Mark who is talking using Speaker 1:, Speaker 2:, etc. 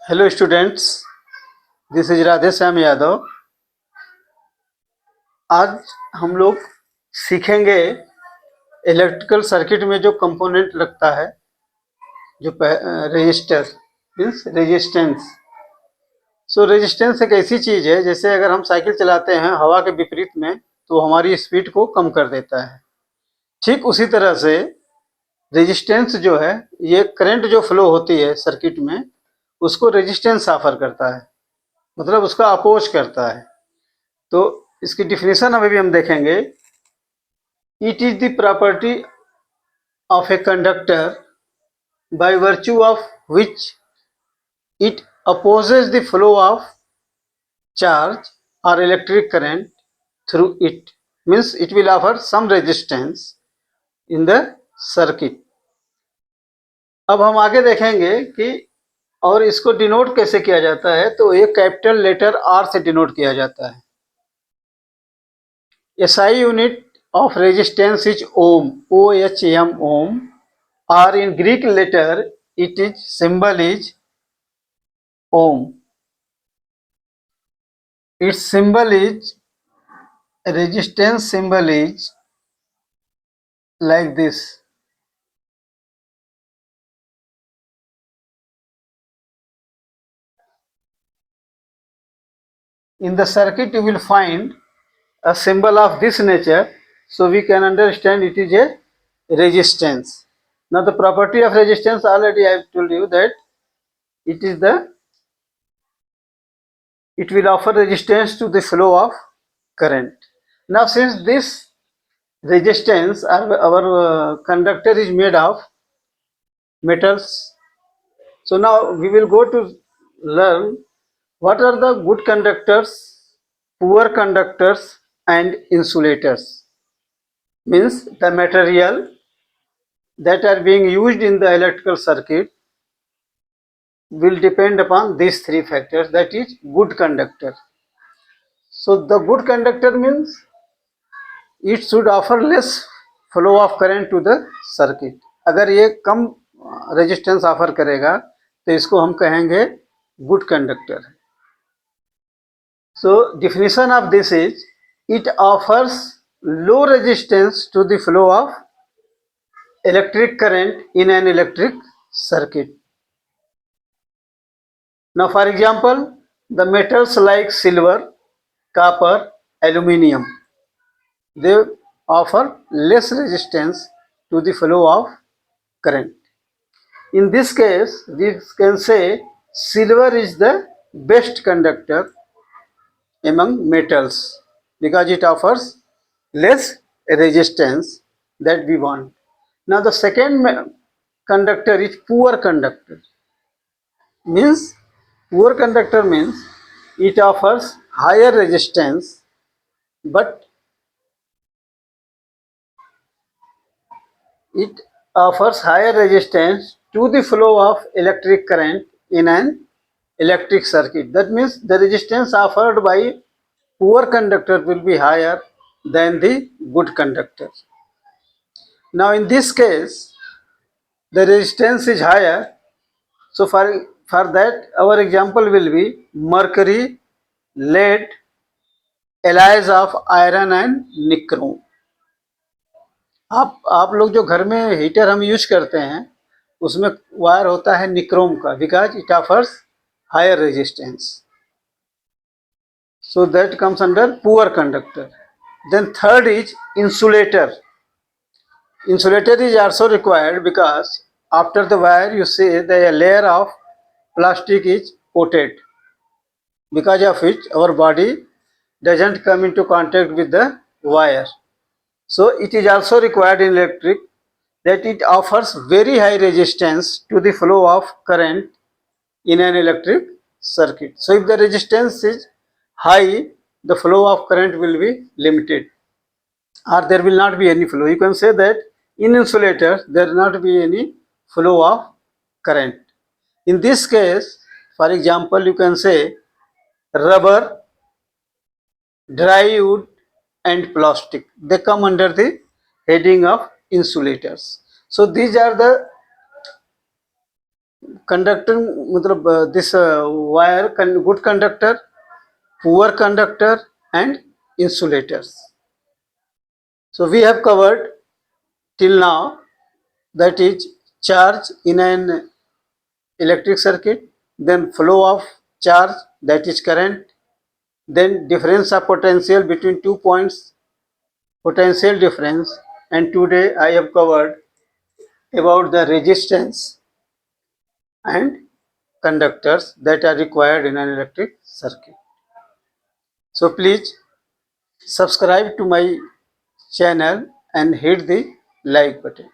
Speaker 1: Hello students, this is Radhe Shyam Yadav. आज हम लोग सीखेंगे इलेक्ट्रिकल सर्किट में जो कंपोनेंट लगता है, जो resistor means resistance. So resistance एक ऐसी चीज है, जैसे अगर हम साइकिल चलाते हैं हवा के विपरीत में तो हमारी स्पीड को कम कर देता है। ठीक उसी तरह से रेजिस्टेंस जो है, ये करंट जो फ्लो होती है सर्किट में, उसको रेजिस्टेंस ऑफर करता है, मतलब उसका अपोज करता है। तो इसकी डिफिनेशन अभी भी हम देखेंगे। It is the property of a conductor by virtue of which it opposes the flow of charge or electric current through it, means it will offer some resistance in the circuit. अब हम आगे देखेंगे कि और इसको denote कैसे किया जाता है। तो एक कैपिटल लेटर आर से डिनोट किया जाता है। SI unit of resistance is ohm, OHM, ohm, or in Greek letter it is symbol is ohm. Its symbol is resistance symbol is like this. In the circuit you will find a symbol of this nature, so we can understand it is a resistance. Now the property of resistance, already I have told you that it will offer resistance to the flow of current. Now since this resistance, our conductor is made of metals, so now we will go to learn what are the good conductors, poor conductors and insulators. Means the material that are being used in the electrical circuit will depend upon these three factors, that is good conductor. So the good conductor means it should offer less flow of current to the circuit. अगर ये कम resistance offer करेगा तो इसको हम कहेंगे good conductor. So definition of this is it offers low resistance to the flow of electric current in an electric circuit. Now for example, the metals like silver, copper, aluminium, they offer less resistance to the flow of current. In this case, we can say silver is the best conductor among metals because it offers less resistance that we want. Now the second conductor is poor conductor. Means poor conductor means it offers higher resistance, but it offers higher resistance to the flow of electric current in an electric circuit. That means the resistance offered by poor conductor will be higher than the good conductor. Now in this case, the resistance is higher. So for that our example will be mercury, lead, alloys of iron and nichrome. आप लोग जो घर में heater हम use करते हैं उसमें wire होता है निक्रोम का, because it offers higher resistance, so that comes under poor conductor. Then third is insulator. Insulator is also required because after the wire you see the layer of plastic is coated, because of which our body doesn't come into contact with the wire. So it is also required in electric that it offers very high resistance to the flow of current in an electric circuit. So if the resistance is high, the flow of current will be limited or there will not be any flow. You can say that in insulator there will not be any flow of current. In this case, for example, you can say rubber, dry wood and plastic, they come under the heading of insulators. So these are the conductor matlab this wire good conductor, poor conductor and insulators. So we have covered till now, that is charge in an electric circuit, then flow of charge, that is current, then difference of potential between 2 points, potential difference, and today I have covered about the resistance and conductors that are required in an electric circuit. So please subscribe to my channel and hit the like button.